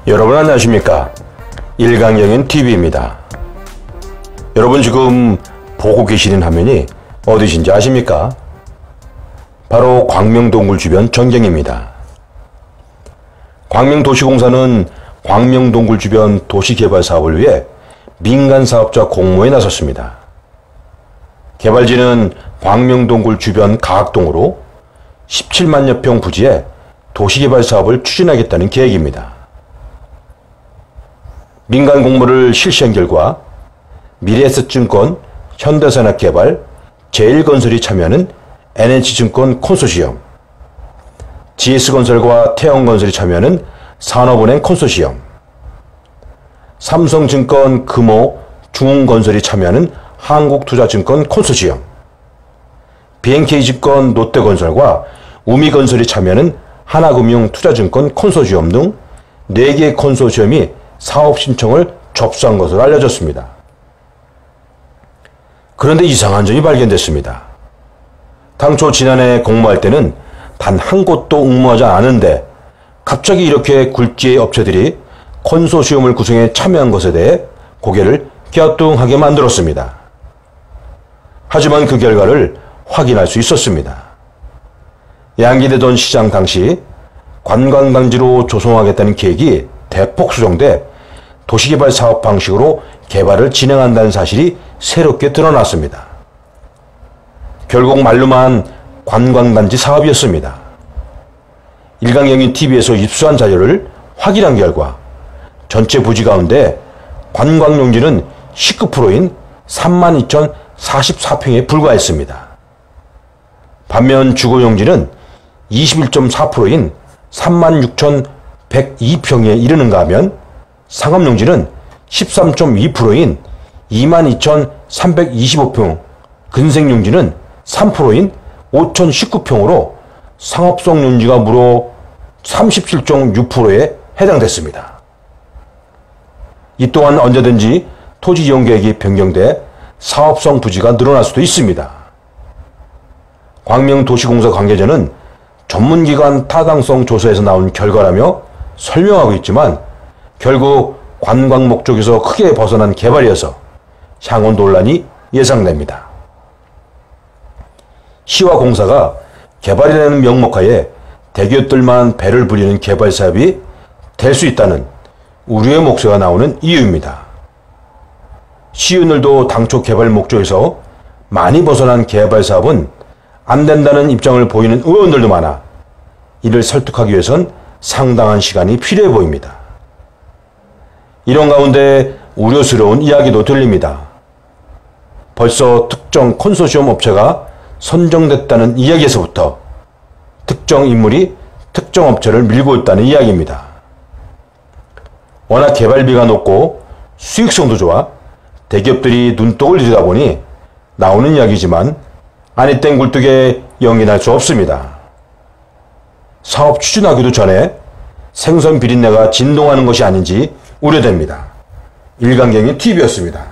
여러분 안녕하십니까? 일강경인 TV입니다. 여러분 지금 보고 계시는 화면이 어디신지 아십니까? 바로 광명동굴 주변 전경입니다. 광명도시공사는 광명동굴 주변 도시개발 사업을 위해 민간사업자 공모에 나섰습니다. 개발지는 광명동굴 주변 가학동으로 17만여 평 부지에 도시개발 사업을 추진하겠다는 계획입니다. 민간 공모를 실시한 결과 미래에셋증권, 현대산업개발, 제일건설이 참여하는 NH증권 콘소시엄, GS건설과 태영건설이 참여하는 산업은행 콘소시엄, 삼성증권, 금호, 중흥건설이 참여하는 한국투자증권 콘소시엄, BNK증권, 롯데건설과 우미건설이 참여하는 하나금융투자증권 콘소시엄 등 4개의 콘소시엄이 사업 신청을 접수한 것으로 알려졌습니다. 그런데 이상한 점이 발견됐습니다. 당초 지난해 공모할 때는 단 한 곳도 응모하지 않았는데 갑자기 이렇게 굴지의 업체들이 콘소시엄을 구성해 참여한 것에 대해 고개를 갸우뚱하게 만들었습니다. 하지만 그 결과를 확인할 수 있었습니다. 양기대전 시장 당시 관광단지로 조성하겠다는 계획이 대폭 수정돼 도시개발 사업 방식으로 개발을 진행한다는 사실이 새롭게 드러났습니다. 결국 말로만 관광단지 사업이었습니다. 일강경인 TV에서 입수한 자료를 확인한 결과 전체 부지 가운데 관광용지는 19%인 32,044평에 불과했습니다. 반면 주거용지는 21.4%인 36,102평에 이르는가 하면 상업용지는 13.2%인 22,325평, 근생용지는 3%인 5,019평으로 상업성 용지가 무려 37.6%에 해당됐습니다. 이 또한 언제든지 토지 이용 계획이 변경돼 사업성 부지가 늘어날 수도 있습니다. 광명도시공사 관계자는 전문기관 타당성 조사에서 나온 결과라며 설명하고 있지만 결국 관광 목적에서 크게 벗어난 개발이어서 향후 논란이 예상됩니다. 시와 공사가 개발이라는 명목하에 대기업들만 배를 불리는 개발 사업이 될 수 있다는 우려의 목소리가 나오는 이유입니다. 시의원들도 당초 개발 목적에서 많이 벗어난 개발 사업은 안 된다는 입장을 보이는 의원들도 많아 이를 설득하기 위해선 상당한 시간이 필요해 보입니다. 이런 가운데 우려스러운 이야기도 들립니다. 벌써 특정 콘소시엄 업체가 선정됐다는 이야기에서부터 특정 인물이 특정 업체를 밀고 있다는 이야기입니다. 워낙 개발비가 높고 수익성도 좋아 대기업들이 눈독을 들여다보니 나오는 이야기지만 아니 땡 굴뚝에 용인할 수 없습니다. 사업 추진하기도 전에 생선 비린내가 진동하는 것이 아닌지 우려됩니다. 일강경인 TV였습니다.